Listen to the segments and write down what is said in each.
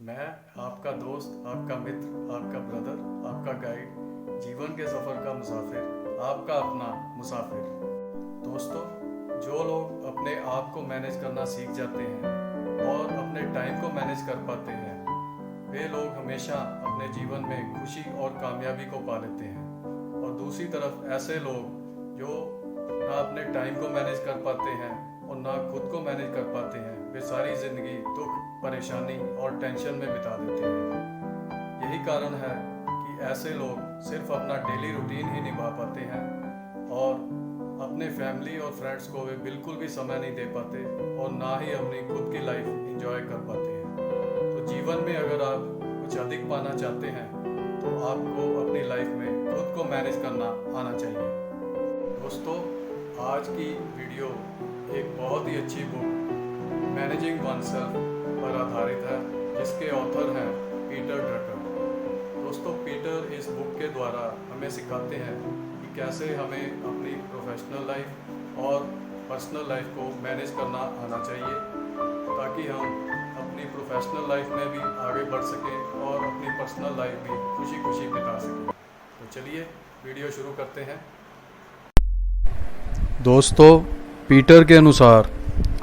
मैं आपका दोस्त, आपका मित्र, आपका ब्रदर, आपका गाइड, जीवन के सफ़र का मुसाफिर, आपका अपना मुसाफिर। दोस्तों, जो लोग अपने आप को मैनेज करना सीख जाते हैं और अपने टाइम को मैनेज कर पाते हैं, वे लोग हमेशा अपने जीवन में खुशी और कामयाबी को पा लेते हैं। और दूसरी तरफ ऐसे लोग जो ना अपने टाइम को मैनेज कर पाते हैं और ना खुद को मैनेज कर पाते हैं, वे सारी ज़िंदगी दुख, परेशानी और टेंशन में बिता देते हैं। यही कारण है कि ऐसे लोग सिर्फ अपना डेली रूटीन ही निभा पाते हैं और अपने फैमिली और फ्रेंड्स को वे बिल्कुल भी समय नहीं दे पाते और ना ही अपनी खुद की लाइफ एंजॉय कर पाते हैं। तो जीवन में अगर आप कुछ अधिक पाना चाहते हैं तो आपको अपनी लाइफ में खुद को मैनेज करना आना चाहिए। दोस्तों, आज की वीडियो एक बहुत ही अच्छी बुक मैनेजिंग वनसेल्फ पर आधारित है, जिसके ऑथर हैं पीटर ड्रकर। दोस्तों, पीटर इस बुक के द्वारा हमें सिखाते हैं कि कैसे हमें अपनी प्रोफेशनल लाइफ और पर्सनल लाइफ को मैनेज करना आना चाहिए, ताकि हम अपनी प्रोफेशनल लाइफ में भी आगे बढ़ सकें और अपनी पर्सनल लाइफ भी खुशी खुशी बिता सकें। तो चलिए वीडियो शुरू करते हैं। दोस्तों, पीटर के अनुसार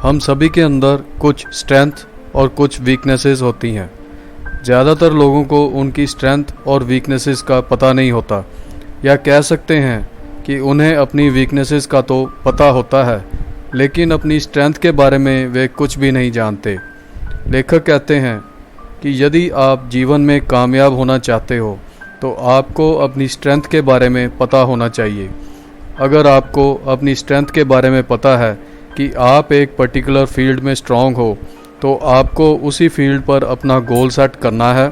हम सभी के अंदर कुछ स्ट्रेंथ और कुछ वीकनेसेस होती हैं। ज़्यादातर लोगों को उनकी स्ट्रेंथ और वीकनेसेस का पता नहीं होता, या कह सकते हैं कि उन्हें अपनी वीकनेसेस का तो पता होता है, लेकिन अपनी स्ट्रेंथ के बारे में वे कुछ भी नहीं जानते। लेखक कहते हैं कि यदि आप जीवन में कामयाब होना चाहते हो तो आपको अपनी स्ट्रेंथ के बारे में पता होना चाहिए। अगर आपको अपनी स्ट्रेंथ के बारे में पता है कि आप एक पर्टिकुलर फील्ड में स्ट्रांग हो, तो आपको उसी फील्ड पर अपना गोल सेट करना है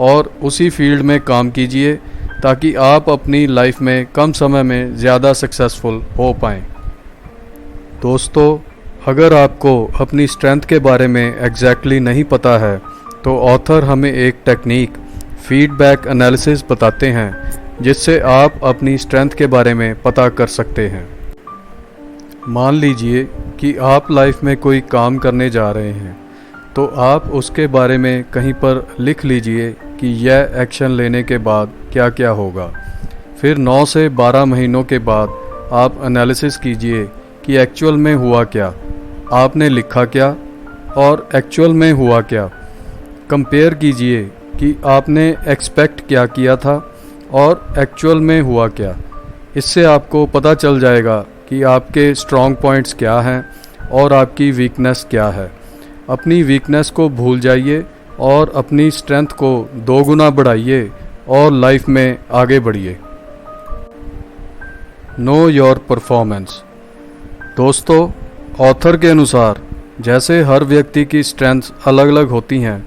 और उसी फील्ड में काम कीजिए, ताकि आप अपनी लाइफ में कम समय में ज़्यादा सक्सेसफुल हो पाएँ। दोस्तों, अगर आपको अपनी स्ट्रेंथ के बारे में एग्जैक्टली नहीं पता है तो ऑथर हमें एक टेक्निक फीडबैक एनालिसिस बताते हैं, जिससे आप अपनी स्ट्रेंथ के बारे में पता कर सकते हैं। मान लीजिए कि आप लाइफ में कोई काम करने जा रहे हैं, तो आप उसके बारे में कहीं पर लिख लीजिए कि यह एक्शन लेने के बाद क्या क्या होगा। फिर 9 से 12 महीनों के बाद आप एनालिसिस कीजिए कि एक्चुअल में हुआ क्या, आपने लिखा क्या और एक्चुअल में हुआ क्या। कंपेयर कीजिए कि आपने एक्सपेक्ट क्या किया था और एक्चुअल में हुआ क्या। इससे आपको पता चल जाएगा कि आपके स्ट्रॉन्ग पॉइंट्स क्या हैं और आपकी वीकनेस क्या है। अपनी वीकनेस को भूल जाइए और अपनी स्ट्रेंथ को 2 गुना बढ़ाइए और लाइफ में आगे बढ़िए। Know your performance. दोस्तों, ऑथर के अनुसार जैसे हर व्यक्ति की स्ट्रेंथ्स अलग अलग होती हैं,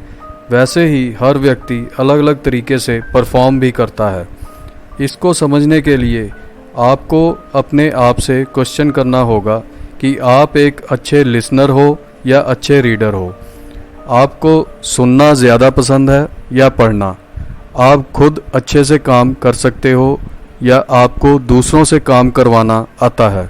वैसे ही हर व्यक्ति अलग अलग तरीके से परफॉर्म भी करता है। इसको समझने के लिए आपको अपने आप से क्वेश्चन करना होगा कि आप एक अच्छे लिसनर हो या अच्छे रीडर हो। आपको सुनना ज़्यादा पसंद है या पढ़ना? आप खुद अच्छे से काम कर सकते हो या आपको दूसरों से काम करवाना आता है?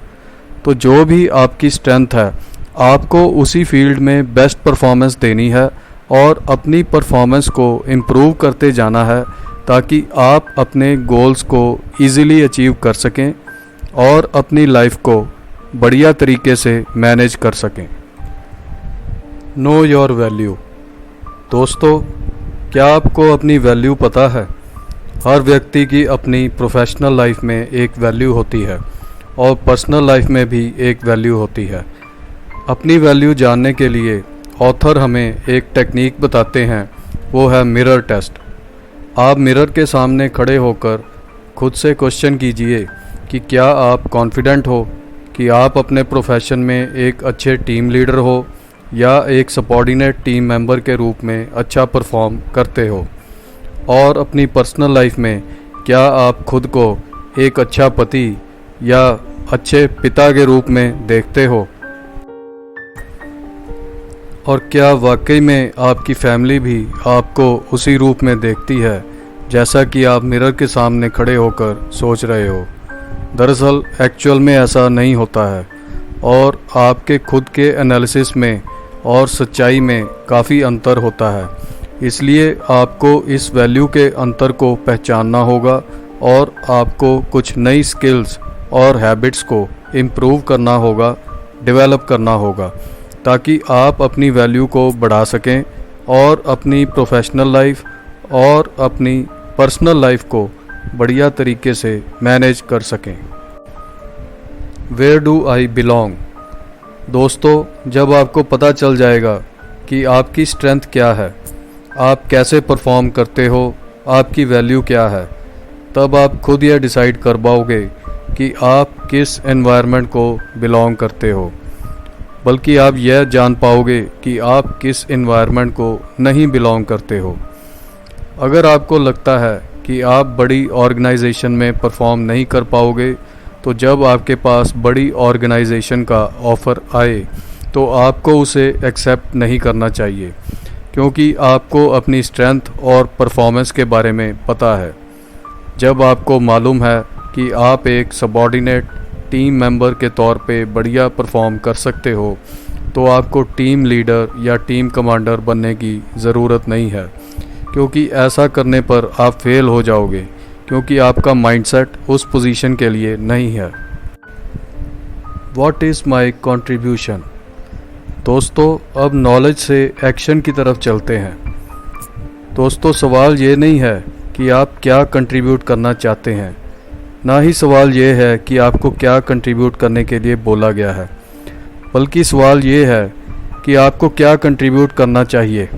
तो जो भी आपकी स्ट्रेंथ है, आपको उसी फील्ड में बेस्ट परफॉर्मेंस देनी है और अपनी परफॉर्मेंस को इम्प्रूव करते जाना है, ताकि आप अपने गोल्स को इजीली अचीव कर सकें और अपनी लाइफ को बढ़िया तरीके से मैनेज कर सकें। Know your value. दोस्तों, क्या आपको अपनी वैल्यू पता है? हर व्यक्ति की अपनी प्रोफेशनल लाइफ में एक वैल्यू होती है और पर्सनल लाइफ में भी एक वैल्यू होती है। अपनी वैल्यू जानने के लिए ऑथर हमें एक टेक्निक बताते हैं, वो है मिरर टेस्ट। आप मिरर के सामने खड़े होकर खुद से क्वेश्चन कीजिए कि क्या आप कॉन्फिडेंट हो कि आप अपने प्रोफेशन में एक अच्छे टीम लीडर हो या एक सबॉर्डिनेट टीम मेंबर के रूप में अच्छा परफॉर्म करते हो। और अपनी पर्सनल लाइफ में क्या आप खुद को एक अच्छा पति या अच्छे पिता के रूप में देखते हो? और क्या वाकई में आपकी फैमिली भी आपको उसी रूप में देखती है जैसा कि आप मिरर के सामने खड़े होकर सोच रहे हो? दरअसल एक्चुअल में ऐसा नहीं होता है और आपके खुद के एनालिसिस में और सच्चाई में काफ़ी अंतर होता है। इसलिए आपको इस वैल्यू के अंतर को पहचानना होगा और आपको कुछ नई स्किल्स और हैबिट्स को इम्प्रूव करना होगा, डेवलप करना होगा, ताकि आप अपनी वैल्यू को बढ़ा सकें और अपनी प्रोफेशनल लाइफ और अपनी पर्सनल लाइफ को बढ़िया तरीके से मैनेज कर सकें। Where do I belong? दोस्तों, जब आपको पता चल जाएगा कि आपकी स्ट्रेंथ क्या है, आप कैसे परफॉर्म करते हो, आपकी वैल्यू क्या है, तब आप खुद यह डिसाइड कर पाओगे कि आप किस एनवायरनमेंट को बिलोंग करते हो। बल्कि आप यह जान पाओगे कि आप किस एनवायरनमेंट को नहीं बिलोंग करते हो। अगर आपको लगता है कि आप बड़ी ऑर्गेनाइजेशन में परफॉर्म नहीं कर पाओगे, तो जब आपके पास बड़ी ऑर्गेनाइजेशन का ऑफ़र आए तो आपको उसे एक्सेप्ट नहीं करना चाहिए, क्योंकि आपको अपनी स्ट्रेंथ और परफॉर्मेंस के बारे में पता है। जब आपको मालूम है कि आप एक सबऑर्डिनेट टीम मेंबर के तौर पे बढ़िया परफॉर्म कर सकते हो, तो आपको टीम लीडर या टीम कमांडर बनने की ज़रूरत नहीं है, क्योंकि ऐसा करने पर आप फेल हो जाओगे, क्योंकि आपका माइंडसेट उस पोजीशन के लिए नहीं है। What is my contribution? दोस्तों, अब नॉलेज से एक्शन की तरफ चलते हैं। दोस्तों, सवाल ये नहीं है कि आप क्या कंट्रीब्यूट करना चाहते हैं, ना ही सवाल ये है कि आपको क्या कंट्रीब्यूट करने के लिए बोला गया है, बल्कि सवाल ये है कि आपको क्या कंट्रीब्यूट करना चाहिए।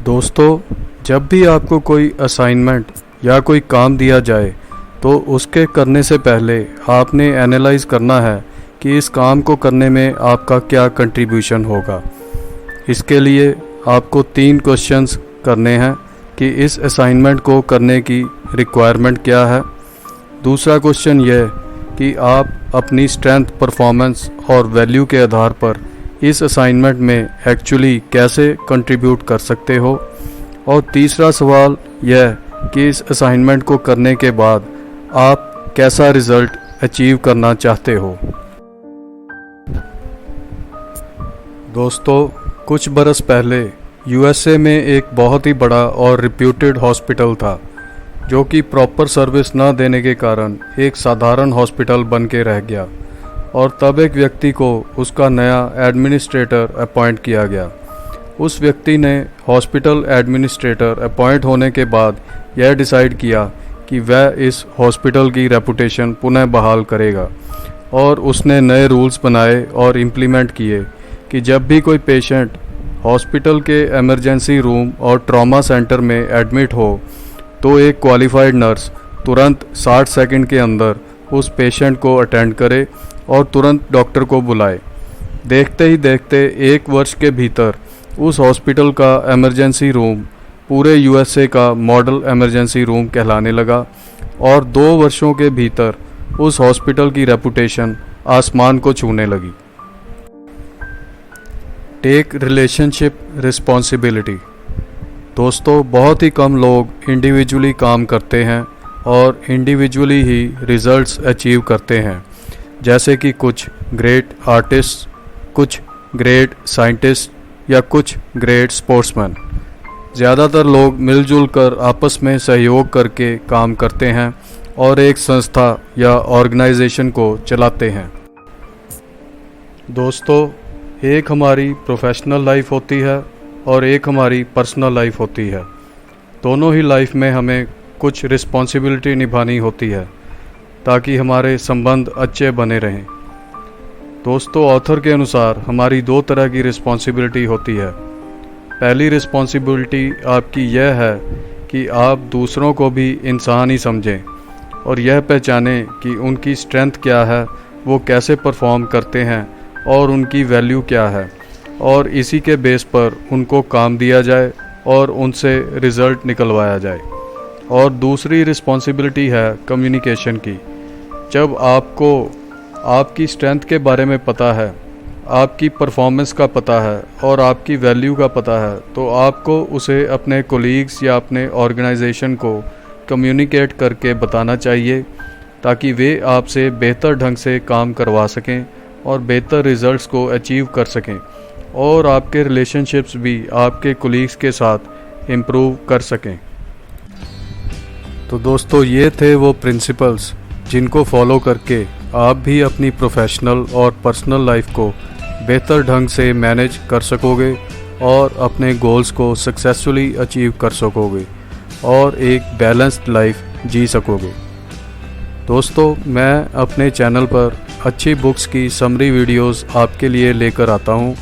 दोस्तों, जब भी आपको कोई असाइनमेंट या कोई काम दिया जाए, तो उसके करने से पहले आपने एनालाइज करना है कि इस काम को करने में आपका क्या कंट्रीब्यूशन होगा। इसके लिए आपको 3 क्वेश्चंस करने हैं कि इस असाइनमेंट को करने की रिक्वायरमेंट क्या है। दूसरा क्वेश्चन यह कि आप अपनी स्ट्रेंथ, परफॉर्मेंस और वैल्यू के आधार पर इस असाइनमेंट में एक्चुअली कैसे कंट्रीब्यूट कर सकते हो। और तीसरा सवाल यह कि इस असाइनमेंट को करने के बाद आप कैसा रिज़ल्ट अचीव करना चाहते हो। दोस्तों, कुछ बरस पहले यूएसए में एक बहुत ही बड़ा और रिप्यूटेड हॉस्पिटल था, जो कि प्रॉपर सर्विस न देने के कारण एक साधारण हॉस्पिटल बन के रह गया। और तब एक व्यक्ति को उसका नया एडमिनिस्ट्रेटर अपॉइंट किया गया। उस व्यक्ति ने हॉस्पिटल एडमिनिस्ट्रेटर अपॉइंट होने के बाद यह डिसाइड किया कि वह इस हॉस्पिटल की रेपुटेशन पुनः बहाल करेगा, और उसने नए रूल्स बनाए और इम्प्लीमेंट किए कि जब भी कोई पेशेंट हॉस्पिटल के इमरजेंसी रूम और ट्रॉमा सेंटर में एडमिट हो, तो एक क्वालिफाइड नर्स तुरंत 60 सेकंड के अंदर उस पेशेंट को अटेंड करे और तुरंत डॉक्टर को बुलाए। देखते ही देखते 1 वर्ष के भीतर उस हॉस्पिटल का इमरजेंसी रूम पूरे यूएसए का मॉडल इमरजेंसी रूम कहलाने लगा, और 2 वर्षों के भीतर उस हॉस्पिटल की रेपुटेशन आसमान को छूने लगी। Take relationship responsibility. दोस्तों, बहुत ही कम लोग इंडिविजुअली काम करते हैं और इंडिविजुअली ही रिजल्ट्स अचीव करते हैं, जैसे कि कुछ ग्रेट आर्टिस्ट, कुछ ग्रेट साइंटिस्ट या कुछ ग्रेट स्पोर्ट्समैन। ज़्यादातर लोग मिलजुल कर आपस में सहयोग करके काम करते हैं और एक संस्था या ऑर्गेनाइजेशन को चलाते हैं। दोस्तों, एक हमारी प्रोफेशनल लाइफ होती है और एक हमारी पर्सनल लाइफ होती है। दोनों ही लाइफ में हमें कुछ रिस्पॉन्सिबिलिटी निभानी होती है ताकि हमारे संबंध अच्छे बने रहें। दोस्तों, ऑथर के अनुसार हमारी 2 तरह की रिस्पॉन्सिबिलिटी होती है। पहली रिस्पॉन्सिबिलिटी आपकी यह है कि आप दूसरों को भी इंसान ही समझें और यह पहचानें कि उनकी स्ट्रेंथ क्या है, वो कैसे परफॉर्म करते हैं और उनकी वैल्यू क्या है, और इसी के बेस पर उनको काम दिया जाए और उनसे रिज़ल्ट निकलवाया जाए। और दूसरी रिस्पॉन्सिबिलिटी है कम्युनिकेशन की। जब आपको आपकी स्ट्रेंथ के बारे में पता है, आपकी परफॉर्मेंस का पता है और आपकी वैल्यू का पता है, तो आपको उसे अपने कोलीग्स या अपने ऑर्गेनाइजेशन को कम्युनिकेट करके बताना चाहिए, ताकि वे आपसे बेहतर ढंग से काम करवा सकें और बेहतर रिजल्ट्स को अचीव कर सकें। और आपके रिलेशनशिप्स भी आपके कोलीग्स के साथ इम्प्रूव कर सकें। तो दोस्तों, ये थे वो प्रिंसिपल्स जिनको फॉलो करके आप भी अपनी प्रोफेशनल और पर्सनल लाइफ को बेहतर ढंग से मैनेज कर सकोगे और अपने गोल्स को सक्सेसफुली अचीव कर सकोगे और एक बैलेंस्ड लाइफ जी सकोगे। दोस्तों, मैं अपने चैनल पर अच्छी बुक्स की समरी वीडियोस आपके लिए लेकर आता हूं,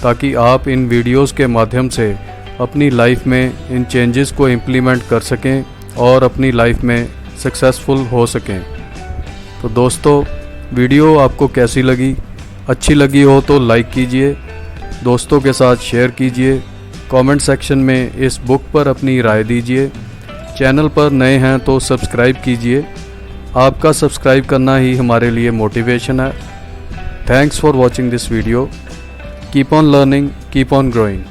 ताकि आप इन वीडियोस के माध्यम से अपनी लाइफ में इन चेंजेस को इम्प्लीमेंट कर सकें और अपनी लाइफ में सक्सेसफुल हो सकें। तो दोस्तों, वीडियो आपको कैसी लगी? अच्छी लगी हो तो लाइक कीजिए, दोस्तों के साथ शेयर कीजिए, कमेंट सेक्शन में इस बुक पर अपनी राय दीजिए। चैनल पर नए हैं तो सब्सक्राइब कीजिए, आपका सब्सक्राइब करना ही हमारे लिए मोटिवेशन है। Thanks for watching this video. Keep on learning, keep on growing.